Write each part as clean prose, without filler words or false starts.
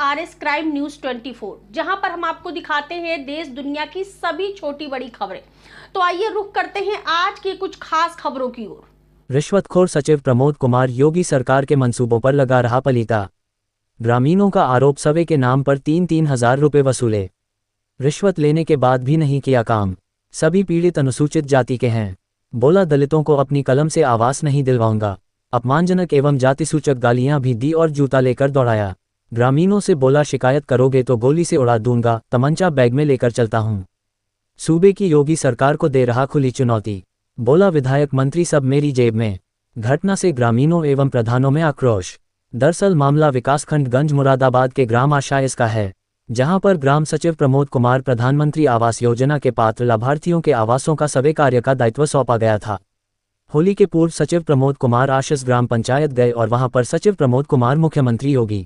RS crime news 24, जहां पर हम आपको दिखाते हैं देश दुनिया की सभी छोटी बड़ी खबरें। तो आइए रुख करते हैं आज की कुछ खास खबरों की ओर। रिश्वतखोर सचिव प्रमोद कुमार योगी सरकार के मंसूबों पर लगा रहा पलीता। ग्रामीणों का आरोप सवे के नाम पर 3-3 हजार रुपए वसूले। रिश्वत लेने के बाद भी नहीं किया काम। सभी पीड़ित अनुसूचित जाति के हैं। बोला दलितों को अपनी कलम से आवास नहीं दिलवाऊंगा। अपमानजनक एवं जातिसूचक गालियां भी दी और जूता लेकर दौड़ाया। ग्रामीणों से बोला शिकायत करोगे तो गोली से उड़ा दूंगा, तमंचा बैग में लेकर चलता हूं। सूबे की योगी सरकार को दे रहा खुली चुनौती। बोला विधायक मंत्री सब मेरी जेब में। घटना से ग्रामीणों एवं प्रधानों में आक्रोश। दरअसल मामला विकासखंड गंज मुरादाबाद के ग्राम आशाइस का है, जहां पर ग्राम सचिव प्रमोद कुमार प्रधानमंत्री आवास योजना के पात्र लाभार्थियों के आवासों का सवे कार्य का दायित्व सौंपा गया था। होली के पूर्व सचिव प्रमोद कुमार आशीष ग्राम पंचायत गए और वहां पर सचिव प्रमोद कुमार मुख्यमंत्री योगी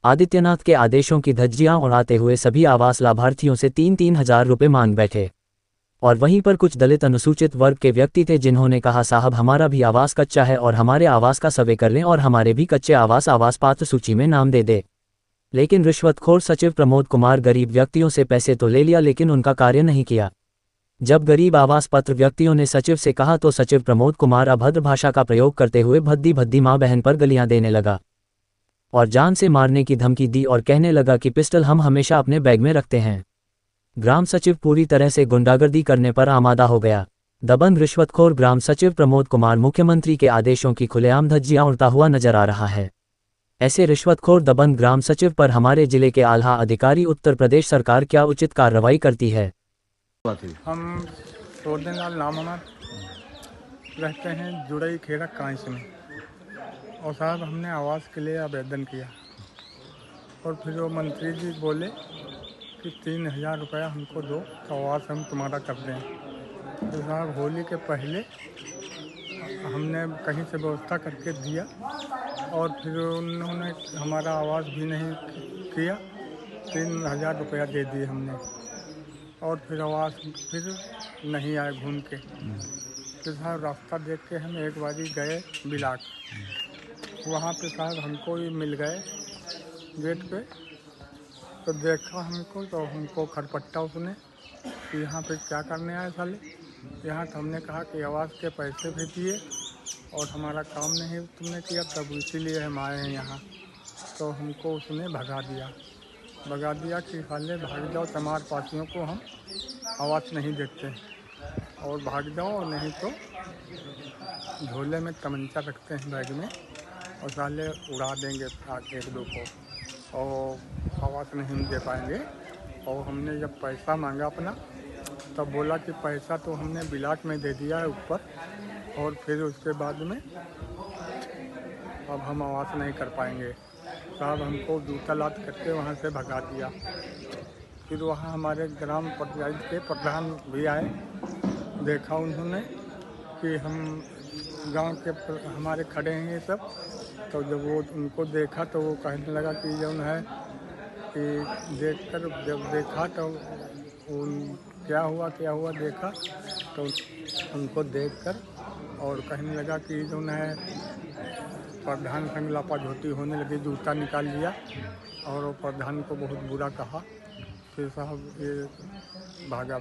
आदित्यनाथ के आदेशों की धज्जियां उड़ाते हुए सभी आवास लाभार्थियों से 3-3 हजार रुपये मांग बैठे। और वहीं पर कुछ दलित अनुसूचित वर्ग के व्यक्ति थे जिन्होंने कहा साहब हमारा भी आवास कच्चा है और हमारे आवास का सर्वे कर लें और हमारे भी कच्चे आवास पात्र सूची में नाम दे दे। लेकिन रिश्वतखोर सचिव प्रमोद कुमार गरीब व्यक्तियों से पैसे तो ले लिया लेकिन उनका कार्य नहीं किया। जब गरीब आवास पत्र व्यक्तियों ने सचिव से कहा तो सचिव प्रमोद कुमार अभद्र भाषा का प्रयोग करते हुए भद्दी भद्दी माँ बहन पर गलियां देने लगा और जान से मारने की धमकी दी और कहने लगा कि पिस्टल हम हमेशा अपने बैग में रखते हैं। ग्राम सचिव पूरी तरह से गुंडागर्दी करने पर आमादा हो गया। दबंग रिश्वतखोर ग्राम सचिव प्रमोद कुमार मुख्यमंत्री के आदेशों की खुलेआम धज्जियां उड़ता हुआ नजर आ रहा है। ऐसे रिश्वतखोर दबंग ग्राम सचिव पर हमारे जिले के आला अधिकारी उत्तर प्रदेश सरकार क्या उचित कार्रवाई करती है। हम लाल नाम हमारा रहते हैं जुड़ई खेड़ा कांच में, और साहब हमने आवास के लिए आवेदन किया और फिर वो मंत्री जी बोले कि 3,000 रुपया हमको दो तो आवास हम तुम्हारा कर दें। तो साहब होली के पहले हमने कहीं से व्यवस्था करके दिया और फिर उन्होंने हमारा आवास भी नहीं किया। 3,000 रुपया दे दिए हमने और फिर आवास फिर नहीं आए घूम के। फिर साहब रास्ता देख के हम एक बारी गए बिलाक, वहाँ पे साहब हमको ही मिल गए गेट पे। तो देखा हमको तो हमको खरपट्टा उसने कि यहाँ पे क्या करने आए साले यहाँ। तो हमने कहा कि आवास के पैसे भी दिए और हमारा काम नहीं तुमने किया, तब इसीलिए हम आए हैं यहाँ। तो हमको उसने भगा दिया कि साले भाग जाओ, तमार पासियों को हम आवास नहीं देते और भाग जाओ, नहीं तो झोले में तमंचा रखते हैं बैग में और साले उड़ा देंगे एक दो को और आवास नहीं दे पाएंगे। और हमने जब पैसा मांगा अपना तब बोला कि पैसा तो हमने बिलाक में दे दिया है ऊपर, और फिर उसके बाद में अब हम आवास नहीं कर पाएंगे। साहब हमको जूता लात करके वहाँ से भगा दिया। फिर वहाँ हमारे ग्राम पंचायत के प्रधान भी आए, देखा उन्होंने कि हम गांव के हमारे खड़े हैं ये सब। तो जब वो उनको देखा तो वो कहने लगा कि जो है कि देखकर जब देखा तो क्या हुआ देखा तो उनको देखकर और कहने लगा कि जो है प्रधान संग लापाझोटी होने लगी। जूता निकाल लिया और वो प्रधान को बहुत बुरा कहा। फिर साहब ये भागा।